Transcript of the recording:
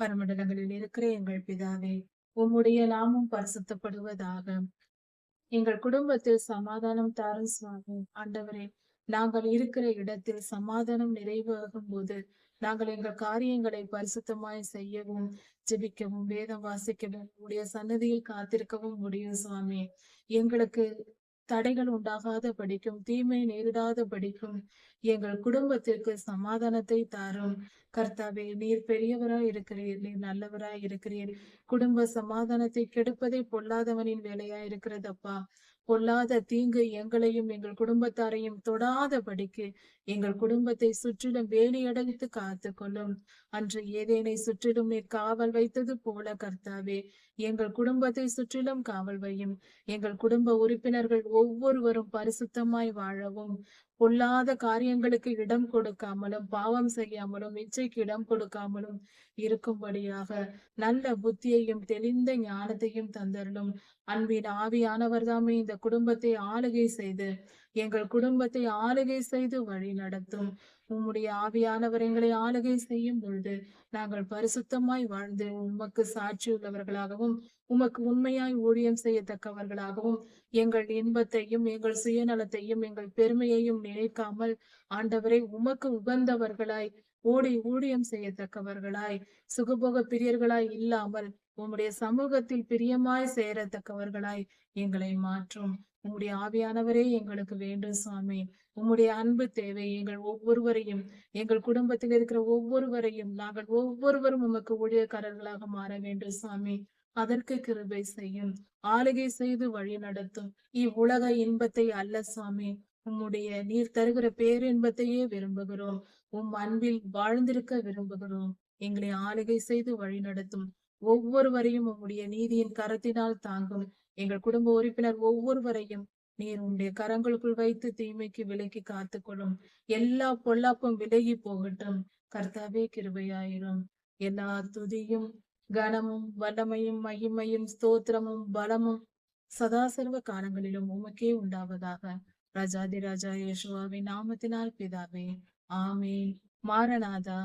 பரமண்டலங்களில் இருக்கிற எங்கள் பிதாவே, உம்முடைய நாமம் பரிசுத்தப்படுவதாக. எங்கள் குடும்பத்தில் சமாதானம் தாரும் சுவாமி. ஆண்டவரே, நாங்கள் இருக்கிற இடத்தில் சமாதானம் நிறைவாகும் போது நாங்கள் எங்கள் காரியங்களை பரிசுத்தமாய் செய்யவும், ஜெபிக்கவும், வேதம் வாசிக்கவும், உடைய சன்னதியில் காத்திருக்கவும் முடியும் சுவாமி. எங்களுக்கு தடைகள் உண்டாகாத படிக்கும், தீமை நேரிடாத படிக்கும் எங்கள் குடும்பத்திற்கு சமாதானத்தை தாரும். கர்த்தாவே, நீர் பெரியவராய் இருக்கிறீர், நீர் நல்லவராய் இருக்கிறீர். குடும்ப சமாதானத்தை கெடுப்பதே பொல்லாதவனின் வேலையாய் இருக்கிறதப்பா. பொல்லாத தீங்கு எங்களையும் எங்கள் குடும்பத்தாரையும் தொடாதபடிக்கு எங்கள் குடும்பத்தை சுற்றிலும் வேலியடைத்து காத்து கொள்ளும். அன்று ஏதேனை சுற்றிலும் நீர் காவல் வைத்தது போல கர்த்தாவே, எங்கள் குடும்பத்தை சுற்றிலும் காவல் வையும். எங்கள் குடும்ப உறுப்பினர்கள் ஒவ்வொருவரும் பரிசுத்தமாய் வாழவும், பொல்லாத காரியங்களுக்கு இடம் கொடுக்காமலும், பாவம் செய்யாமலும், இச்சைக்கு இடம் கொடுக்காமலும் இருக்கும்படியாக நல்ல புத்தியையும் தெளிந்த ஞானத்தையும் தந்தருளும். அன்பின் ஆவியானவர் தாமே இந்த குடும்பத்தை ஆளுகை செய்து, எங்கள் குடும்பத்தை ஆளுகை செய்து வழி நடத்தும். உம்முடைய ஆவியானவர் எங்களை ஆளுகை செய்யும் பொழுது நாங்கள் பரிசுத்தமாய் வாழ்ந்து உமக்கு சாட்சி உள்ளவர்களாகவும், உமக்கு உண்மையாய் ஊழியம் செய்யத்தக்கவர்களாகவும், எங்கள் இன்பத்தையும் எங்கள் சுயநலத்தையும் எங்கள் பெருமையையும் நினைக்காமல், ஆண்டவரை உமக்கு உகந்தவர்களாய் ஓடி ஊழியம் செய்யத்தக்கவர்களாய், சுகபோக பிரியர்களாய் இல்லாமல் உம்முடைய சமூகத்தில் பிரியமாய் சேரத்தக்கவர்களாய் எங்களை மாற்றும். உம்முடைய ஆவியானவரே எங்களுக்கு வேண்டும் சுவாமி. உம்முடைய அன்பு தேவை. எங்கள் ஒவ்வொருவரையும், எங்கள் குடும்பத்தில் இருக்கிற ஒவ்வொருவரையும், நாங்கள் ஒவ்வொருவரும் உமக்கு ஊழியக்காரர்களாக மாற வேண்டும் சுவாமி. அதற்கு கிருபை செய்யும். ஆளுகை செய்து வழி நடத்தும். இவ்வுலக இன்பத்தை அல்ல சுவாமி, உம்முடைய நீர் தருகிற பேரின்பத்தையே விரும்புகிறோம். உம் அன்பில் வாழ்ந்திருக்க விரும்புகிறோம். எங்களை ஆளுகை செய்து வழி நடத்தும். ஒவ்வொருவரையும் உம்முடைய நீதியின் கரத்தினால் தாங்கும். எங்கள் குடும்ப உறுப்பினர் ஒவ்வொருவரையும் நீர் உம்முடைய கரங்களுக்குள் வைத்து தீமைக்கு விலக்கி காத்துக்கொள்ளும். எல்லா பொல்லாப்பும் விலகி போகட்டும். கர்த்தாவே, கிருபையாயிரும். எல்லா துதியும் கனமும் வல்லமையும் மகிமையும் ஸ்தோத்திரமும் பலமும் சதாசர்வ காலங்களிலும் உமக்கே உண்டாவதாக. ராஜாதி ராஜா இயேசுவாவின் நாமத்தினால் பிதாவே, ஆமென். மாரநாதா.